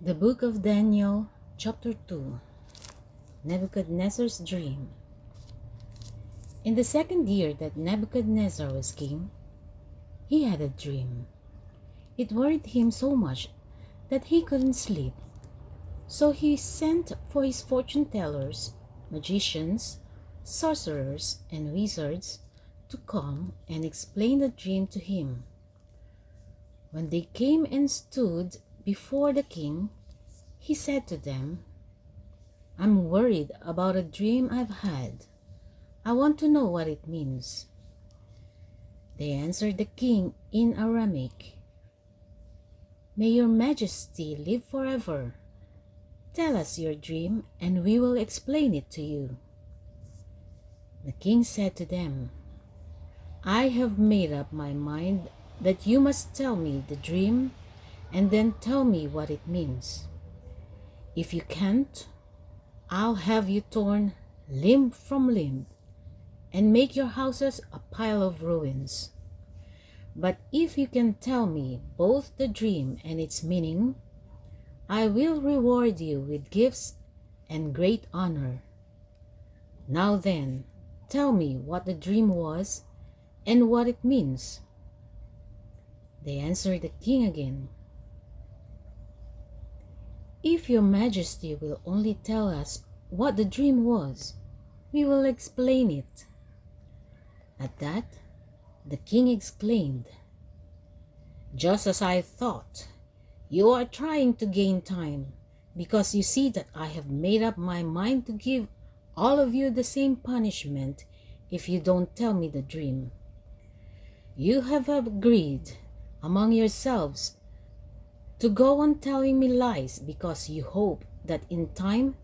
The Book of Daniel, Chapter 2. Nebuchadnezzar's Dream. In the second year that Nebuchadnezzar was king, he had a dream. It worried him so much that he couldn't sleep. So he sent for his fortune tellers, magicians, sorcerers, and wizards to come and explain the dream to him. When they came and stood before the king, he said to them, "I'm worried about a dream I've had. I want to know what it means." They answered the king in Aramaic, "May your majesty live forever. Tell us your dream, and we will explain it to you." The king said to them, "I have made up my mind that you must tell me the dream and then tell me what it means. If you can't, I'll have you torn limb from limb and make your houses a pile of ruins. But if you can tell me both the dream and its meaning, I will reward you with gifts and great honor. Now then, tell me what the dream was and what it means." They answered the king again, "If your majesty will only tell us what the dream was, we will explain it." At that, the king exclaimed, "Just as I thought, you are trying to gain time, because you see that I have made up my mind to give all of you the same punishment if you don't tell me the dream. You have agreed among yourselves to go on telling me lies because you hope that in time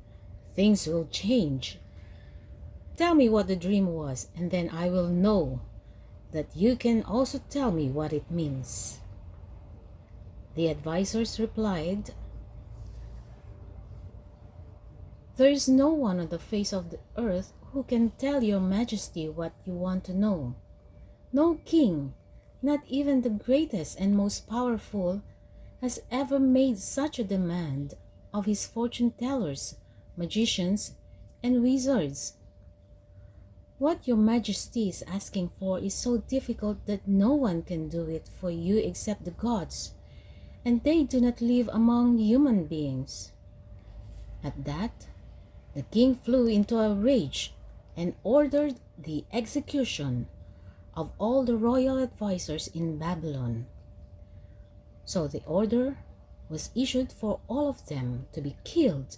things will change. Tell me what the dream was, and then I will know that you can also tell me what it means." The advisors replied, "There is no one on the face of the earth who can tell your majesty what you want to know. No king, not even the greatest and most powerful, has ever made such a demand of his fortune tellers, magicians, and wizards. What your majesty is asking for is so difficult that no one can do it for you except the gods, and they do not live among human beings." At that, the king flew into a rage and ordered the execution of all the royal advisors in Babylon. So the order was issued for all of them to be killed,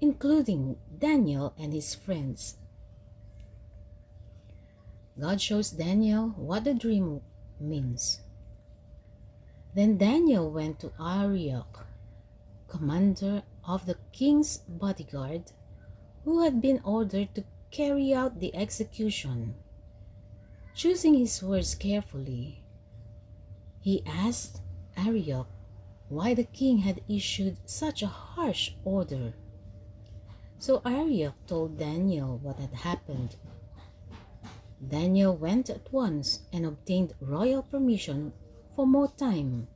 including Daniel and his friends. God shows Daniel what the dream means. Then Daniel went to Arioch, commander of the king's bodyguard, who had been ordered to carry out the execution. Choosing his words carefully, he asked Arioch why the king had issued such a harsh order. So Arioch told Daniel what had happened. Daniel went at once and obtained royal permission for more time,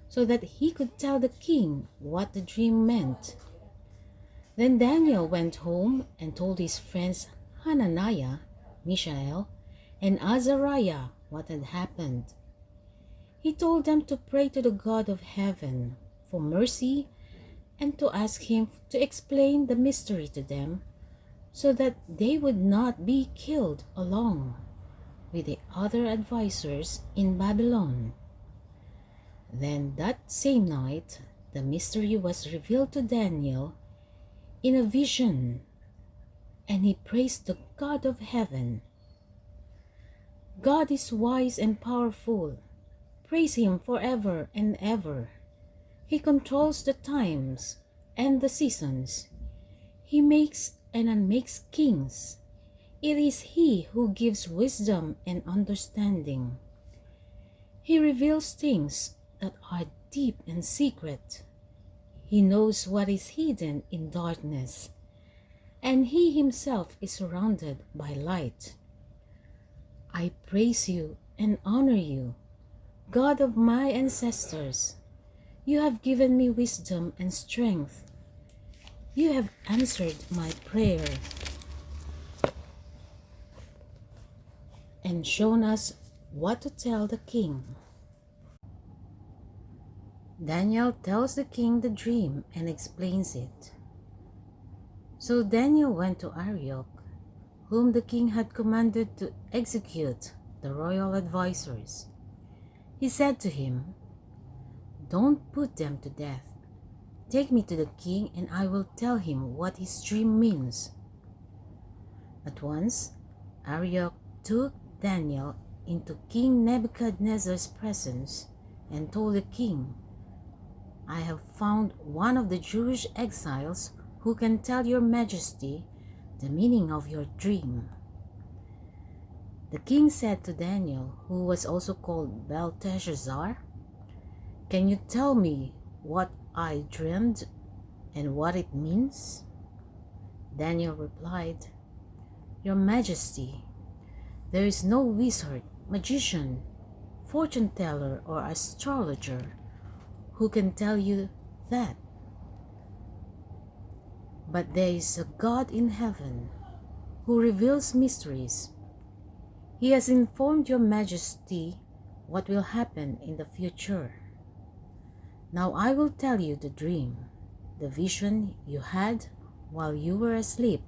so that he could tell the king what the dream meant. Then Daniel went home and told his friends Hananiah, Mishael, and Azariah what had happened. He told them to pray to the God of heaven for mercy and to ask him to explain the mystery to them, so that they would not be killed along with the other advisors in Babylon. Then that same night, the mystery was revealed to Daniel in a vision, and he praised the God of heaven. "God is wise and powerful. Praise him forever and ever. He controls the times and the seasons. He makes and unmakes kings. It is he who gives wisdom and understanding. He reveals things that are deep and secret. He knows what is hidden in darkness, and he himself is surrounded by light. I praise you and honor you, God of my ancestors. You have given me wisdom and strength. You have answered my prayer and shown us what to tell the king. Daniel tells the king the dream and explains it. So Daniel went to Arioch, whom the king had commanded to execute the royal advisors. He said to him, "Don't put them to death. Take me to the king, and I will tell him what his dream means." At once, Arioch took Daniel into King Nebuchadnezzar's presence and told the king, "I have found one of the Jewish exiles who can tell your majesty the meaning of your dream." The king said to Daniel, who was also called Belteshazzar, "Can you tell me what I dreamed and what it means?" Daniel replied, "Your majesty, there is no wizard, magician, fortune teller, or astrologer who can tell you that. But there is a God in heaven who reveals mysteries. He has informed your majesty what will happen in the future. Now I will tell you the dream, the vision you had while you were asleep.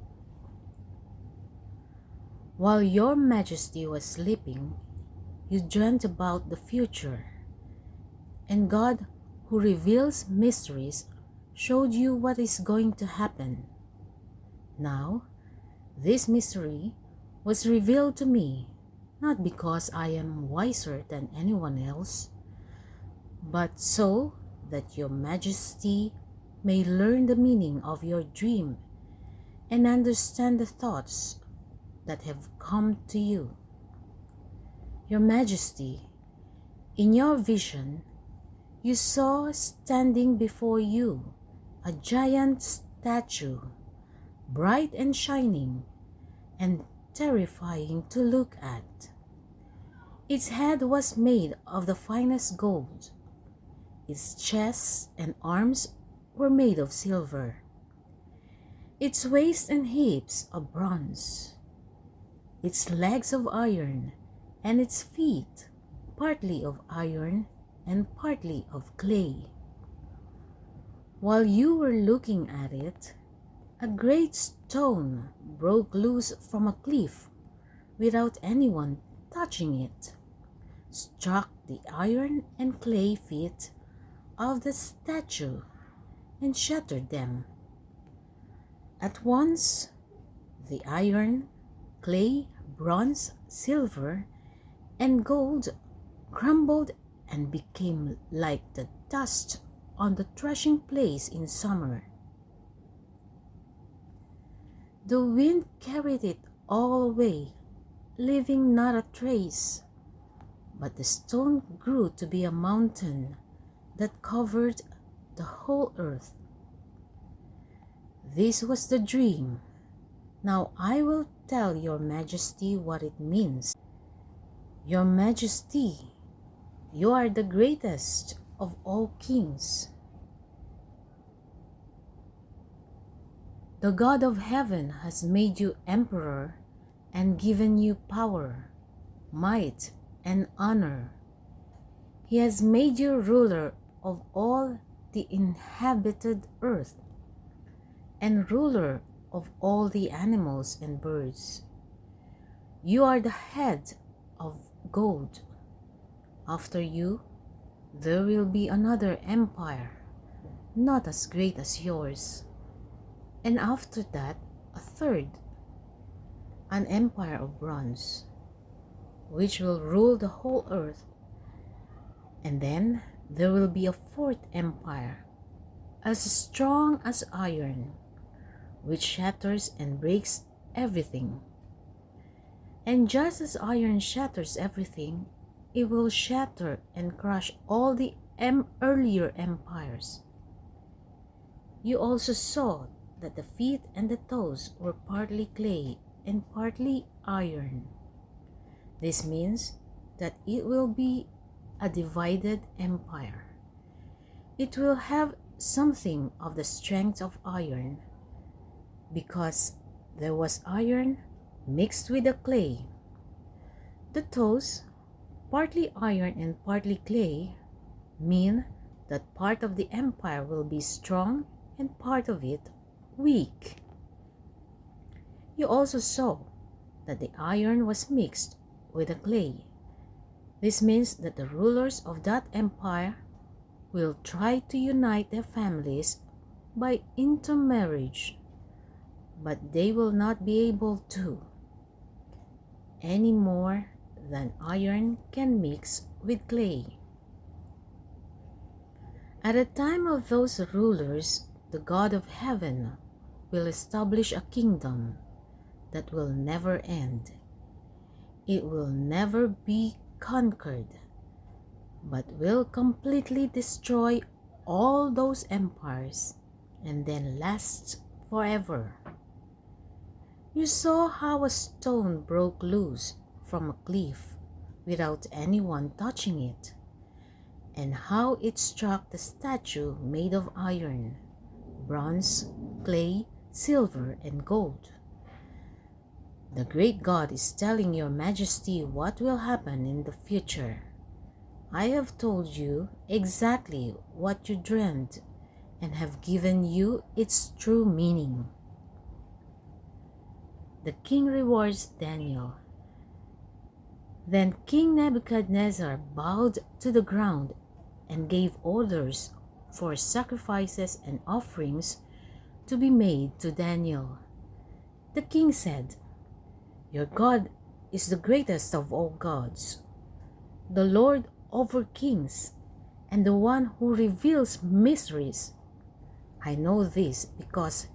While your majesty was sleeping, you dreamt about the future, and God, who reveals mysteries, showed you what is going to happen. Now, this mystery was revealed to me, not because I am wiser than anyone else, but so that your majesty may learn the meaning of your dream and understand the thoughts that have come to you. Your majesty, in your vision, you saw standing before you a giant statue, bright and shining and terrifying to look at. Its head was made of the finest gold. Its chest and arms were made of silver. Its waist and hips of bronze. Its legs of iron, and its feet partly of iron and partly of clay. While you were looking at it, a great stone broke loose from a cliff without anyone touching it, struck the iron and clay feet of the statue and shattered them. At once, the iron, clay, bronze, silver, and gold crumbled and became like the dust on the threshing place in summer. The wind carried it all away, leaving not a trace, but the stone grew to be a mountain that covered the whole earth. This was the dream. Now I will tell your majesty what it means. Your majesty, you are the greatest of all kings. The God of heaven has made you emperor and given you power, might, and honor. He has made you ruler of all the inhabited earth and ruler of all the animals and birds. You are the head of gold. After you, there will be another empire, not as great as yours. And after that, a third, an empire of bronze, which will rule the whole earth. And then there will be a fourth empire, as strong as iron, which shatters and breaks everything. And just as iron shatters everything, it will shatter and crush all the earlier empires. You also saw that the feet and the toes were partly clay and partly iron. This means that it will be a divided empire. It will have something of the strength of iron, because there was iron mixed with the clay. The toes, partly iron and partly clay, mean that part of the empire will be strong and part of it weak. You also saw that the iron was mixed with the clay. This means that the rulers of that empire will try to unite their families by intermarriage, but they will not be able to, any more than iron can mix with clay. At the time of those rulers, the God of heaven will establish a kingdom that will never end. It will never be conquered, but will completely destroy all those empires and then last forever. You saw how a stone broke loose from a cliff without anyone touching it, and how it struck the statue made of iron, bronze, clay, silver, and gold. The great God is telling your majesty what will happen in the future. I have told you exactly what you dreamed and have given you its true meaning. The king rewards Daniel. Then King Nebuchadnezzar bowed to the ground and gave orders for sacrifices and offerings to be made to Daniel. The king said, "Your God is the greatest of all gods, the Lord over kings, and the one who reveals mysteries. I know this because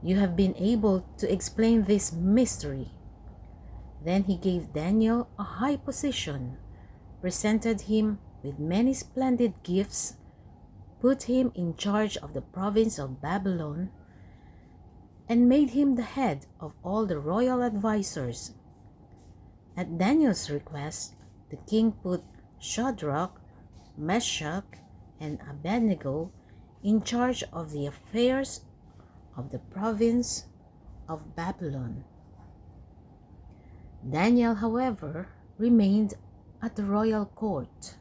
you have been able to explain this mystery." Then he gave Daniel a high position, presented him with many splendid gifts, put him in charge of the province of Babylon, and made him the head of all the royal advisors. At Daniel's request, the king put Shadrach, Meshach, and Abednego in charge of the affairs of the province of Babylon. Daniel, however, remained at the royal court.